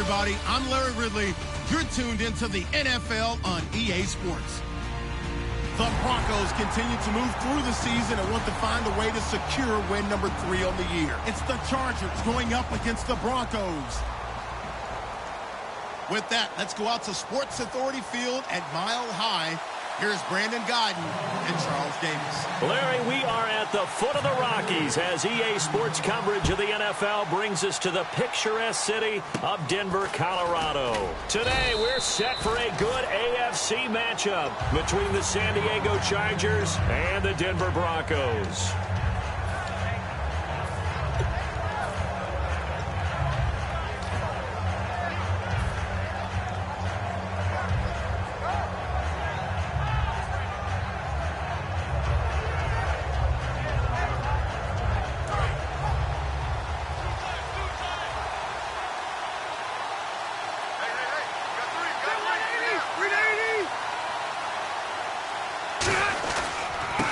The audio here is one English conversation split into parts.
Everybody, I'm Larry Ridley. You're tuned into the NFL on EA Sports. The Broncos continue to move through the season and want to find a way to secure win number 3 on the year. It's the Chargers going up against the Broncos. With that, let's go out to Sports Authority Field at Mile High. Here's Brandon Guyton and Charles Davis. Larry, we are at the foot of the Rockies as EA Sports coverage of the NFL brings us to the picturesque city of Denver, Colorado. Today, we're set for a good AFC matchup between the San Diego Chargers and the Denver Broncos.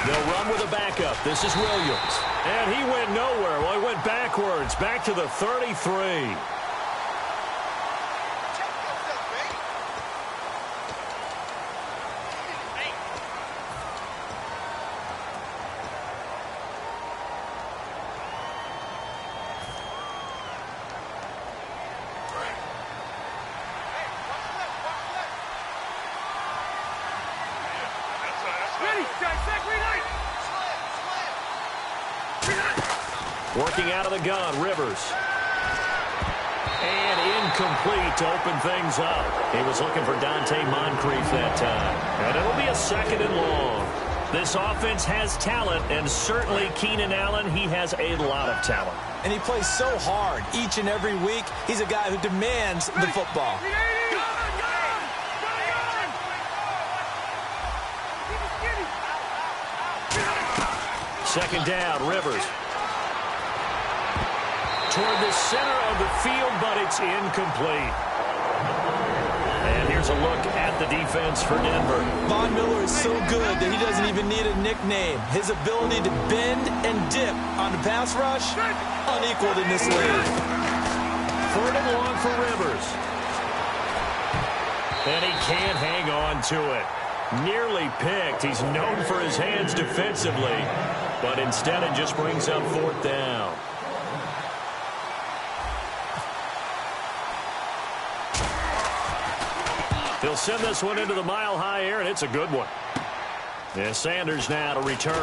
They'll run with a backup. This is Williams. And he went nowhere. Well, he went backwards, back to the 33. Working out of the gun, Rivers. And incomplete to open things up. He was looking for Dante Moncrief that time. And it'll be a 2nd and long. This offense has talent, and certainly Keenan Allen, he has a lot of talent. And he plays so hard each and every week. He's a guy who demands the football. Second down, Rivers. Toward the center of the field, but it's incomplete. And here's a look at the defense for Denver. Von Miller is so good that he doesn't even need a nickname. His ability to bend and dip on the pass rush, unequaled in this league. 3rd and long for Rivers. And he can't hang on to it. Nearly picked. He's known for his hands defensively, but instead it just brings up 4th down. He'll send this one into the mile-high air, and it's a good one. And Sanders now to return.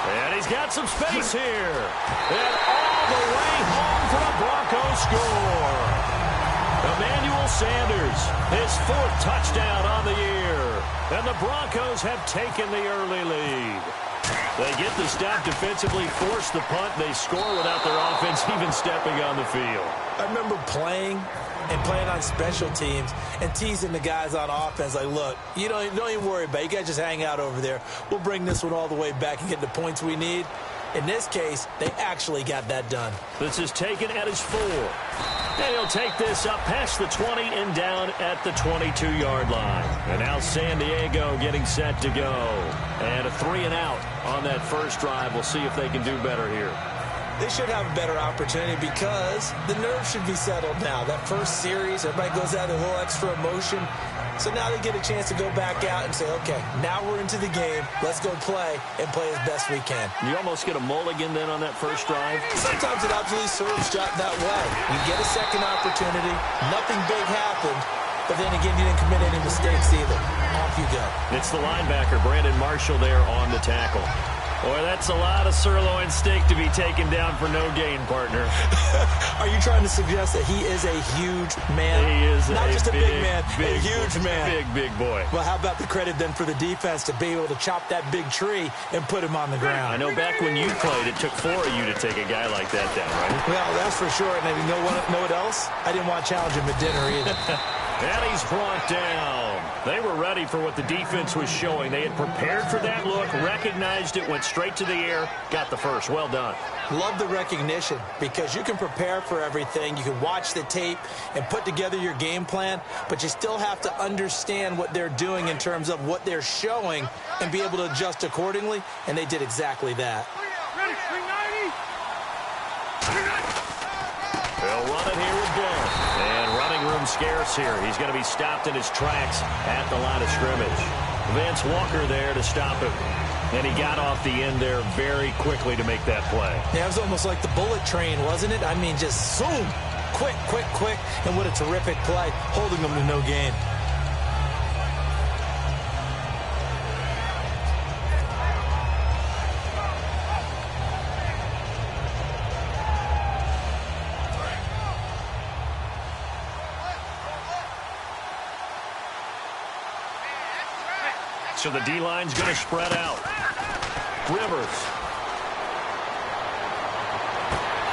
And he's got some space here. And all the way home for the Broncos score. Emmanuel Sanders, his 4th touchdown on the year. And the Broncos have taken the early lead. They get the stop defensively, force the punt. They score without their offense even stepping on the field. I remember playing on special teams and teasing the guys on offense like, look, you don't even worry about it. You guys just hang out over there. We'll bring this one all the way back and get the points we need. In this case, they actually got that done. This is taken at his 4. And he'll take this up past the 20 and down at the 22-yard line. And now San Diego getting set to go. And a 3 and out on that first drive. We'll see if they can do better here. They should have a better opportunity because the nerves should be settled now. That first series, everybody goes out with a little extra emotion. So now they get a chance to go back out and say, okay, now we're into the game. Let's go play and play as best we can. You almost get a mulligan then on that first drive? Sometimes it absolutely serves that way. You get a second opportunity. Nothing big happened. But then again, you didn't commit any mistakes either. Off you go. It's the linebacker, Brandon Marshall, there on the tackle. Boy, that's a lot of sirloin steak to be taken down for no gain, partner. Are you trying to suggest that he is a huge man? He is not just a big man, big, a huge man. Big boy. Well, how about the credit then for the defense to be able to chop that big tree and put him on the ground? I know back when you played, it took 4 of you to take a guy like that down, right? Well, that's for sure. And you know what else? I didn't want to challenge him at dinner either. And he's brought down. They were ready for what the defense was showing. They had prepared for that look, recognized it, went straight to the air, got the first. Well done. Love the recognition because you can prepare for everything. You can watch the tape and put together your game plan, but you still have to understand what they're doing in terms of what they're showing and be able to adjust accordingly, and they did exactly that. They'll run it here with Blount. And running room scarce here. He's going to be stopped in his tracks at the line of scrimmage. Vance Walker there to stop him. And he got off the end there very quickly to make that play. Yeah, it was almost like the bullet train, wasn't it? I mean, just zoom. Quick. And what a terrific play, holding them to no gain. So the D-line's going to spread out. Rivers.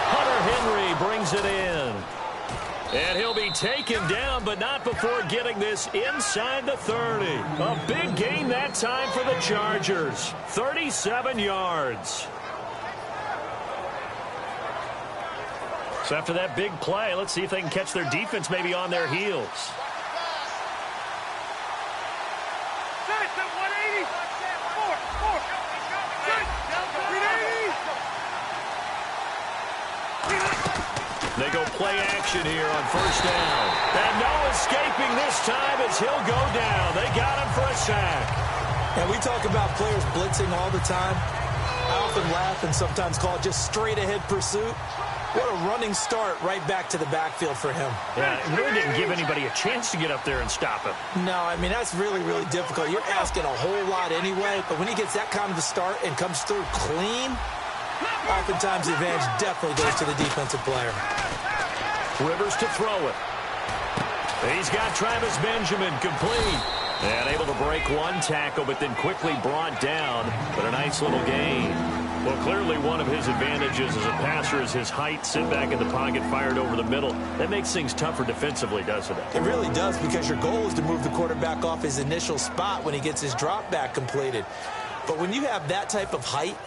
Hunter Henry brings it in. And he'll be taken down, but not before getting this inside the 30. A big gain that time for the Chargers. 37 yards. So after that big play, let's see if they can catch their defense maybe on their heels. They go play action here on first down. And no escaping this time as he'll go down. They got him for a sack. And we talk about players blitzing all the time. I often laugh and sometimes call it just straight ahead pursuit. What a running start right back to the backfield for him. Yeah, it really didn't give anybody a chance to get up there and stop him. No, I mean, that's really, really difficult. You're asking a whole lot anyway, but when he gets that kind of a start and comes through clean, oftentimes the advantage definitely goes to the defensive player. Rivers to throw it. He's got Travis Benjamin complete. And able to break one tackle, but then quickly brought down. But a nice little gain. Well, clearly one of his advantages as a passer is his height. Sit back in the pocket, fired over the middle. That makes things tougher defensively, doesn't it? It really does, because your goal is to move the quarterback off his initial spot when he gets his drop back completed. But when you have that type of height,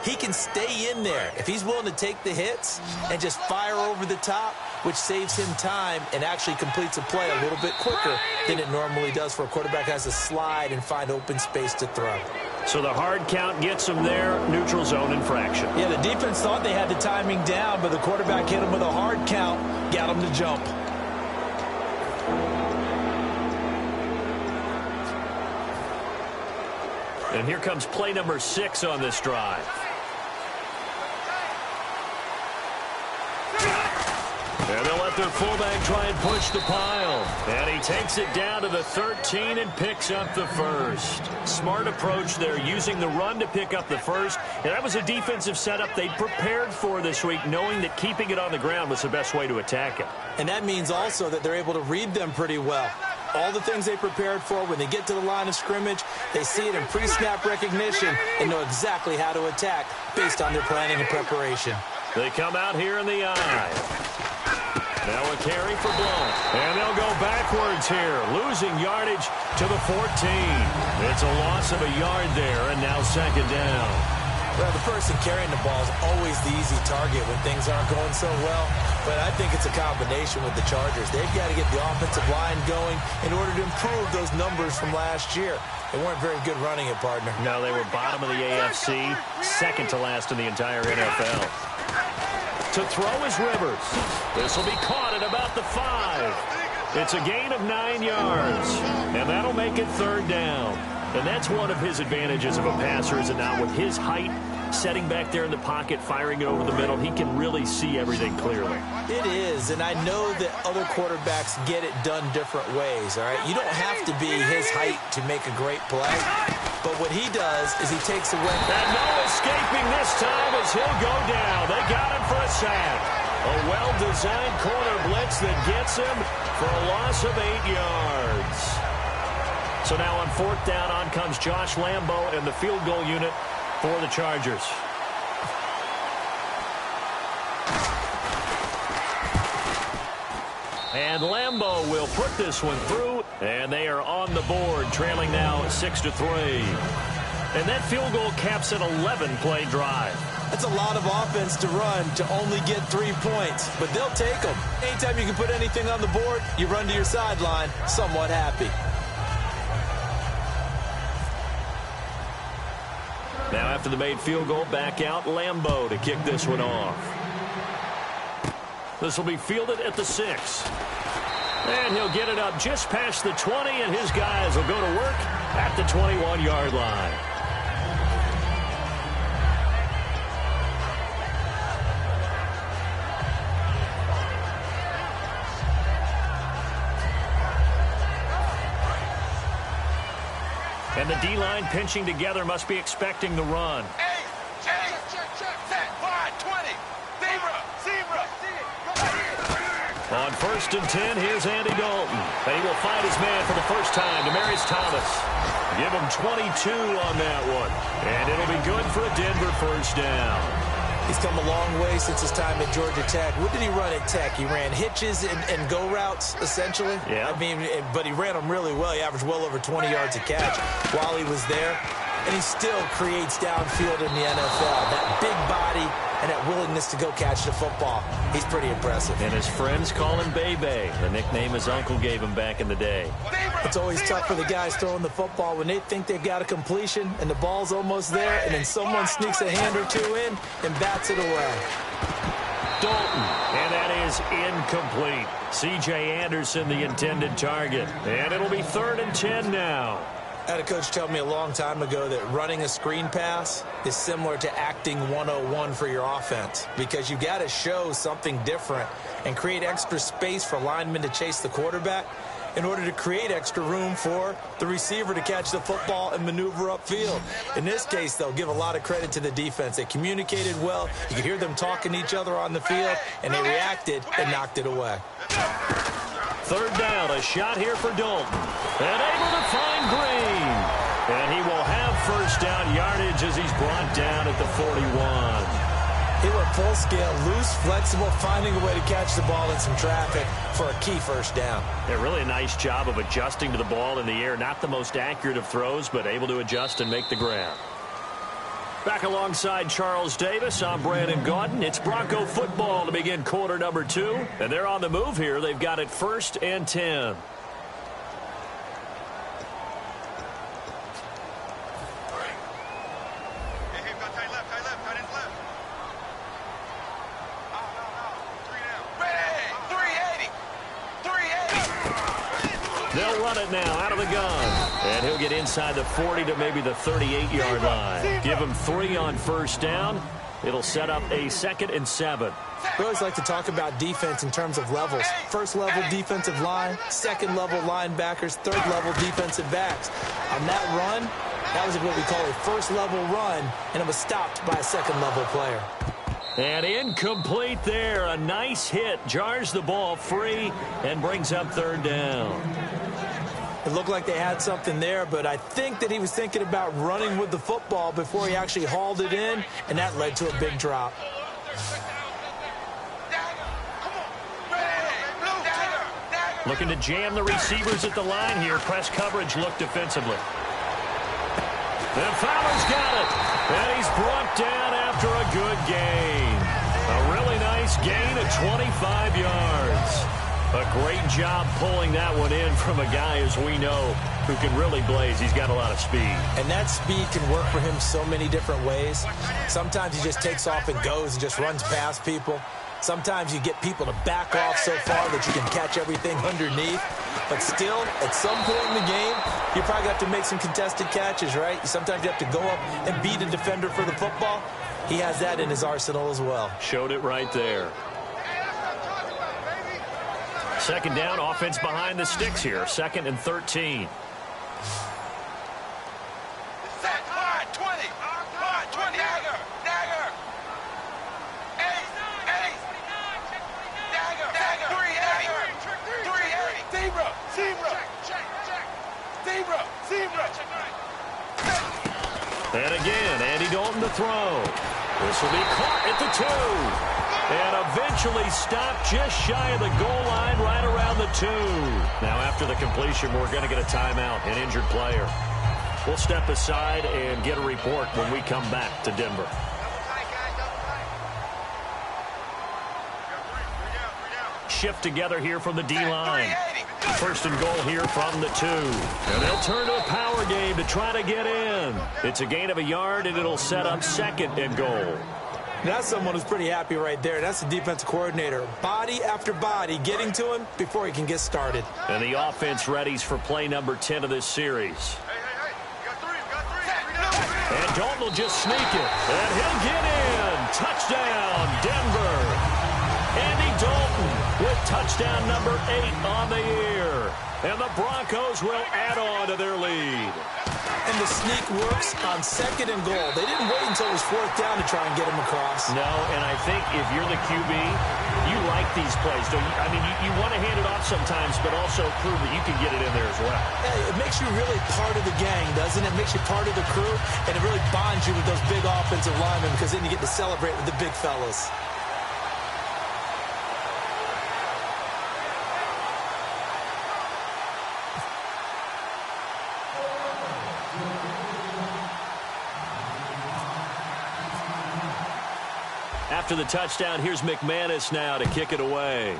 he can stay in there if he's willing to take the hits and just fire over the top, which saves him time and actually completes a play a little bit quicker than it normally does for a quarterback who has to slide and find open space to throw. So the hard count gets him there, neutral zone infraction. Yeah, the defense thought they had the timing down, but the quarterback hit him with a hard count, got him to jump. And here comes play number 6 on this drive. And they'll let their fullback try and push the pile. And he takes it down to the 13 and picks up the first. Smart approach there, using the run to pick up the first. And that was a defensive setup they prepared for this week, knowing that keeping it on the ground was the best way to attack it. And that means also that they're able to read them pretty well. all the things they prepared for. When they get to the line of scrimmage, they see it in pre-snap recognition and know exactly how to attack based on their planning and preparation. They come out here in the eye. Now a carry for Blount. And they'll go backwards here, losing yardage to the 14. It's a loss of a yard there, and now second down. Well, the person carrying the ball is always the easy target when things aren't going so well. But I think it's a combination with the Chargers. They've got to get the offensive line going in order to improve those numbers from last year. They weren't very good running it, partner. No, they were bottom of the AFC, second to last in the entire NFL. To throw is Rivers. This will be caught at about the 5. It's a gain of 9 yards, and that'll make it third down. And that's one of his advantages of a passer, is it not? With his height, setting back there in the pocket, firing it over the middle, he can really see everything clearly. It is, and I know that other quarterbacks get it done different ways, all right? You don't have to be his height to make a great play, but what he does is he takes away. And no escaping this time as he'll go down. They got him for a sack. A well-designed corner blitz that gets him for a loss of 8 yards. So now on fourth down, on comes Josh Lambo and the field goal unit for the Chargers. And Lambo will put this one through, and they are on the board, trailing now 6-3. And that field goal caps an 11-play drive. That's a lot of offense to run to only get 3 points, but they'll take them. Anytime you can put anything on the board, you run to your sideline somewhat happy. Now after the made field goal, back out Lambo to kick this one off. This will be fielded at the 6. And he'll get it up just past the 20, and his guys will go to work at the 21-yard line. And the D-line pinching together must be expecting the run. On 1st and 10, here's Andy Dalton. And he will find his man for the first time, Demaryius Thomas. Give him 22 on that one. And it'll be good for a Denver first down. He's come a long way since his time at Georgia Tech. What did he run at Tech? He ran hitches and go routes, essentially. Yeah. I mean, but he ran them really well. He averaged well over 20 yards a catch while he was there. And he still creates downfield in the NFL. That big body and that willingness to go catch the football. He's pretty impressive. And his friends call him Bebe, the nickname his uncle gave him back in the day. It's always tough for the guys throwing the football when they think they've got a completion and the ball's almost there, and then someone sneaks a hand or two in and bats it away. Dalton, and that is incomplete. C.J. Anderson, the intended target. And it'll be 3rd and 10 now. I had a coach tell me a long time ago that running a screen pass is similar to acting 101 for your offense, because you got to show something different and create extra space for linemen to chase the quarterback in order to create extra room for the receiver to catch the football and maneuver upfield. In this case, they'll give a lot of credit to the defense. They communicated well. You could hear them talking to each other on the field, and they reacted and knocked it away. 3rd down, a shot here for Dalton. And able to find Green. And he will have first down yardage as he's brought down at the 41. He went full scale, loose, flexible, finding a way to catch the ball in some traffic for a key first down. Yeah, really a nice job of adjusting to the ball in the air. Not the most accurate of throws, but able to adjust and make the grab. Back alongside Charles Davis, I'm Brandon Gaudin. It's Bronco football to begin quarter number 2. And they're on the move here. They've got it 1st and 10. They'll run it now out of the gun. And he'll get inside the 40 to maybe the 38-yard line. Give him 3 on first down. It'll set up a 2nd and 7. We always like to talk about defense in terms of levels. First level defensive line, second level linebackers, third level defensive backs. On that run, that was what we call a first level run, and it was stopped by a second level player. And incomplete there. A nice hit. Jars the ball free and brings up 3rd down. It looked like they had something there, but I think that he was thinking about running with the football before he actually hauled it in, and that led to a big drop. Looking to jam the receivers at the line here. Press coverage look defensively. And Fowler's got it. And he's brought down after a good gain. A really nice gain of 25 yards. A great job pulling that one in from a guy, as we know, who can really blaze. He's got a lot of speed. And that speed can work for him so many different ways. Sometimes he just takes off and goes and just runs past people. Sometimes you get people to back off so far that you can catch everything underneath. But still, at some point in the game, you probably have to make some contested catches, right? Sometimes you have to go up and beat a defender for the football. He has that in his arsenal as well. Showed it right there. Second down, offense behind the sticks here. 2nd and 13. And again, Andy Dalton to throw. This will be caught at the 2. And eventually stopped just shy of the goal line right around the 2. Now after the completion, we're going to get a timeout, an injured player. We'll step aside and get a report when we come back to Denver. Shift together here from the D-line. 1st and goal here from the 2. And they'll turn to a power game to try to get in. It's a gain of a yard, and it'll set up 2nd and goal. That's someone who's pretty happy right there. That's the defensive coordinator. Body after body getting to him before he can get started. And the offense readies for play number 10 of this series. And Dalton will just sneak it. And he'll get in. Touchdown, Denver. Andy Dalton with touchdown number 8 on the year. And the Broncos will add on to their lead. And the sneak works on 2nd and goal. They didn't wait until it was 4th down to try and get him across. No, and I think if you're the QB, you like these plays. Don't you? I mean, you want to hand it off sometimes, but also prove that you can get it in there as well. Hey, it makes you really part of the gang, doesn't it? It makes you part of the crew, and it really bonds you with those big offensive linemen because then you get to celebrate with the big fellas. After the touchdown, here's McManus now to kick it away.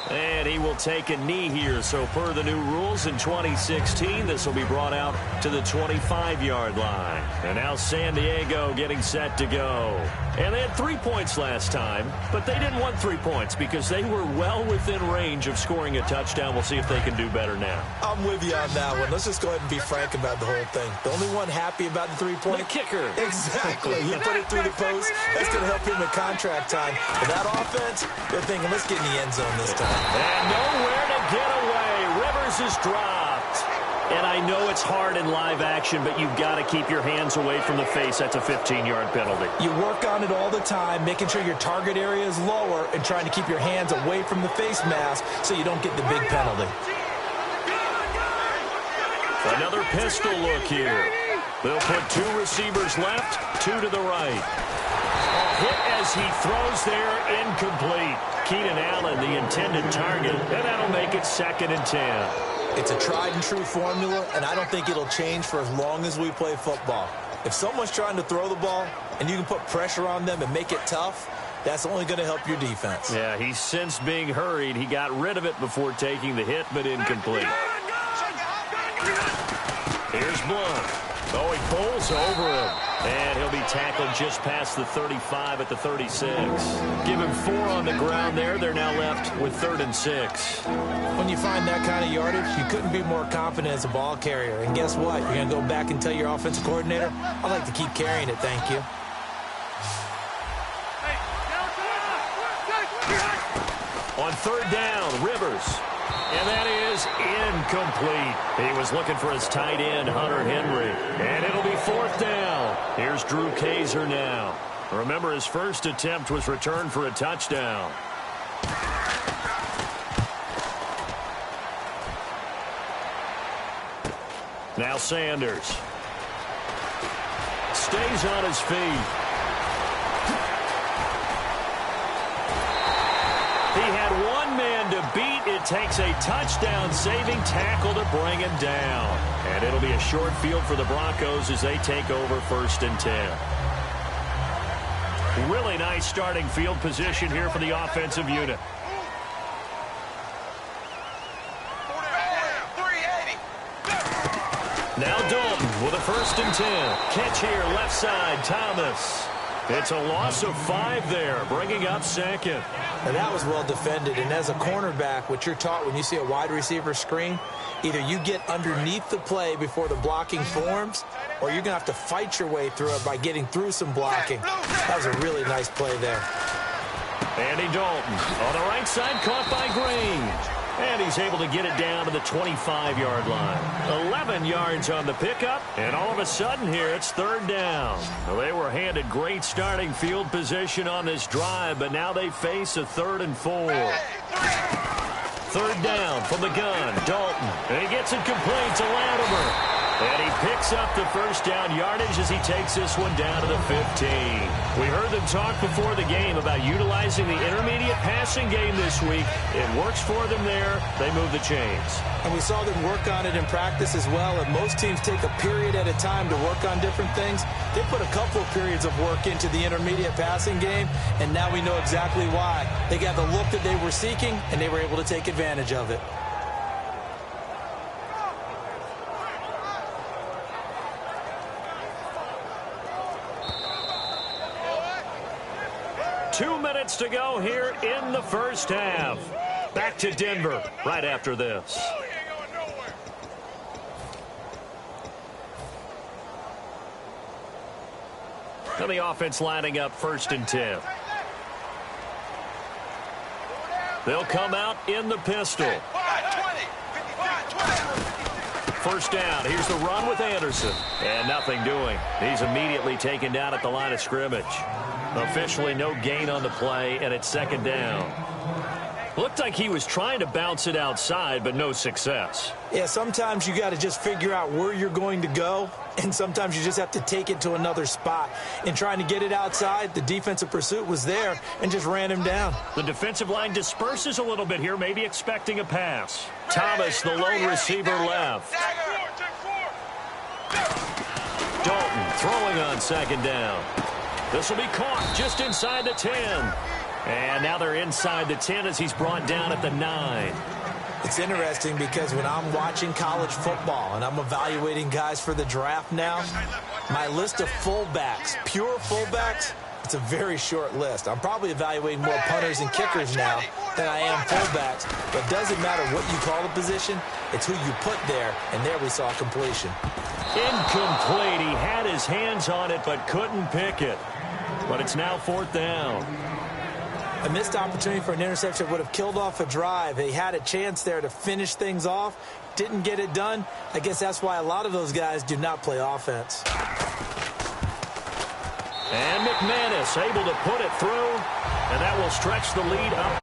And he will take a knee here. So per the new rules in 2016, this will be brought out to the 25-yard line. And now San Diego getting set to go. And they had 3 points last time, but they didn't want 3 points because they were well within range of scoring a touchdown. We'll see if they can do better now. I'm with you on that one. Let's just go ahead and be frank about the whole thing. The only one happy about the 3-point? The kicker. Exactly. He put it through the post. That's going to help him in contract time. But that offense, they're thinking, let's get in the end zone this time. And nowhere to get away. Rivers is dropped. And I know it's hard in live action, but you've got to keep your hands away from the face. That's a 15-yard penalty. You work on it all the time, making sure your target area is lower and trying to keep your hands away from the face mask so you don't get the big penalty. Another pistol look here. They'll put 2 receivers left, 2 to the right. Hit as he throws there, incomplete. Keenan Allen, the intended target, and that'll make it 2nd and 10. It's a tried-and-true formula, and I don't think it'll change for as long as we play football. If someone's trying to throw the ball and you can put pressure on them and make it tough, that's only going to help your defense. Yeah, he's since being hurried. He got rid of it before taking the hit, but incomplete. Here's Blunt. Oh, he pulls over him. And he'll be tackled just past the 35 at the 36. Give him 4 on the ground there. They're now left with 3rd and 6. When you find that kind of yardage, you couldn't be more confident as a ball carrier. And guess what? You're going to go back and tell your offensive coordinator, I'd like to keep carrying it, thank you. On 3rd down, Rivers. And that is incomplete. He was looking for his tight end, Hunter Henry. And it'll be 4th down. Here's Drew Kaiser now. Remember, his first attempt was returned for a touchdown. Now Sanders stays on his feet. He had one man to beat. It takes a touchdown-saving tackle to bring him down. And it'll be a short field for the Broncos as they take over 1st and 10. Really nice starting field position here for the offensive unit. Now Dalton with a 1st and 10. Catch here, left side, Thomas. It's a loss of 5 there, bringing up 2nd. And that was well defended. And as a cornerback, what you're taught when you see a wide receiver screen, either you get underneath the play before the blocking forms, or you're going to have to fight your way through it by getting through some blocking. That was a really nice play there. Andy Dalton on the right side, caught by Green. And he's able to get it down to the 25-yard line. 11 yards on the pickup, and all of a sudden here it's 3rd down. Well, they were handed great starting field position on this drive, but now they face a 3rd and 4. 3rd down from the gun, Dalton. And he gets it complete to Latimer. And he picks up the 1st down yardage as he takes this one down to the 15. We heard them talk before the game about utilizing the intermediate passing game this week. It works for them there. They move the chains. And we saw them work on it in practice as well. And most teams take a period at a time to work on different things. They put a couple of periods of work into the intermediate passing game, and now we know exactly why. They got the look that they were seeking, and they were able to take advantage of it. Two minutes to go here in the 1st half. Back to Denver right after this. Now the offense lining up 1st and 10. They'll come out in the pistol. 1st down. Here's the run with Anderson. And nothing doing. He's immediately taken down at the line of scrimmage. Officially no gain on the play, and it's 2nd down. Looked like he was trying to bounce it outside, but no success. Yeah, sometimes you got to just figure out where you're going to go, and sometimes you just have to take it to another spot. In trying to get it outside, the defensive pursuit was there and just ran him down. The defensive line disperses a little bit here, maybe expecting a pass. Thomas, the lone receiver, left. Dalton throwing on 2nd down. This will be caught just inside the 10. And now they're inside the 10 as he's brought down at the 9. It's interesting because when I'm watching college football and I'm evaluating guys for the draft now, my list of fullbacks, pure fullbacks, it's a very short list. I'm probably evaluating more punters and kickers now than I am fullbacks. But it doesn't matter what you call the position, it's who you put there, and there we saw completion. Incomplete. He had his hands on it but couldn't pick it. But it's now 4th down. A missed opportunity for an interception would have killed off a drive. They had a chance there to finish things off. Didn't get it done. I guess that's why a lot of those guys do not play offense. And McManus able to put it through. And that will stretch the lead up.